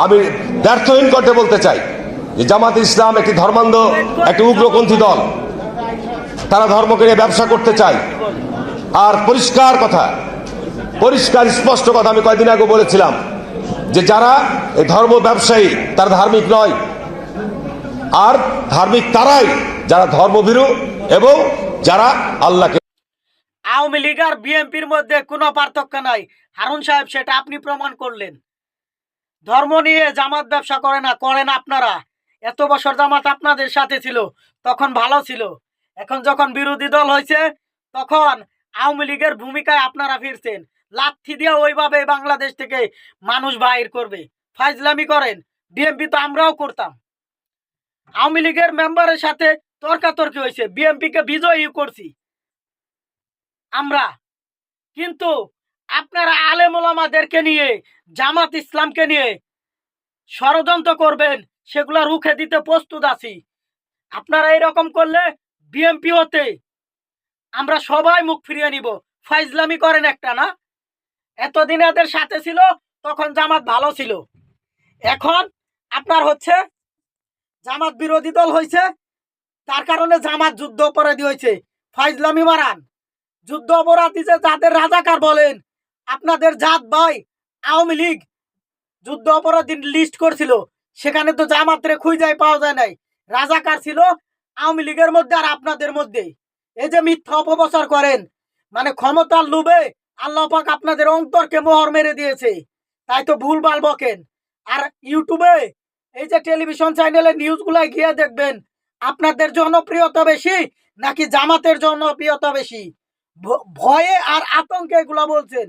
আমি ব্যর্থহীন কণ্ঠে বলতে চাই যে জামাত ইসলাম একটি ধর্মান্ধ, একটি উগ্রপন্থী দল। তারা ধর্মকে নিয়ে ব্যবসা করতে চায়। আর পরিষ্কার কথা, পরিষ্কার স্পষ্ট কথা আমি কয়েকদিন আগে বলেছিলাম যে যারা এই ধর্ম ব্যবসায়ী তারা ধার্মিক নয়। আর ধার্মিক তারাই যারা ধর্মভীরু এবং যারা আল্লাহকে। আওয়ামী লীগ আর বিএনপির মধ্যে কোনো পার্থক্য নাই। হারুন সাহেব, সেটা আপনি প্রমাণ করলেন। ধর্ম নিয়ে জামাত ব্যবসা করে না, করেন আপনারা। এত বছর জামাত আপনাদের সাথে ছিল, তখন ভালো ছিল। এখন যখন বিরোধী দল হয়েছে তখন আওয়ামী লীগের ভূমিকায় আপনারা ফিরছেন। লাথি দিয়ে ওইভাবে বাংলাদেশ থেকে মানুষ বাহির করবে, ফাইজলামি করেন। বিএনপি তো আমরাও করতাম। আওয়ামী লীগের মেম্বারের সাথে তর্কাতর্কি হয়েছে, বিএনপিকে বিজয়ী করছি আমরা। কিন্তু আপনারা আলেম ওলামাদেরকে নিয়ে, জামাত ইসলামকে নিয়ে ষড়যন্ত্র করবেন, সেগুলা রুখে দিতে প্রস্তুত আছি। আপনারা এরকম করলে বিএনপি হতে আমরা সবাই মুখ ফিরিয়ে নিব। ফাইজলামি করেন একটা না। এতদিন এদের সাথে ছিল, তখন জামাত ভালো ছিল। এখন আপনার হচ্ছে জামাত বিরোধী দল হয়েছে, তার কারণে জামাত যুদ্ধ অপরাধী হয়েছে। ফাইজলামি মারান। যুদ্ধ অপরাধী যে যাদের রাজাকার বলেন, আপনাদের জাত ভাই আওয়ামী লীগ যুদ্ধ অপরাধী লিস্ট করছিল, সেখানে তো জামাতরে খুঁজে পাওয়া যায় নাই। রাজাকার ছিল আওয়ামী লীগের মধ্যে আর আপনাদের মধ্যে। এই যে মিথ্যা অপপ্রচার করেন, মানে ক্ষমতার লোভে আল্লাহ পাক আপনাদের অন্তরকে মোহর মেরে দিয়েছে, তাই তো ভুলভাল বকেন। আর ইউটিউবে এই যে টেলিভিশন চ্যানেলে নিউজগুলাই গিয়ে দেখবেন, আপনাদের জনপ্রিয়তা বেশি নাকি জামাতের জনপ্রিয়তা বেশি। ভয়ে আর আতঙ্কে এগুলা বলছেন।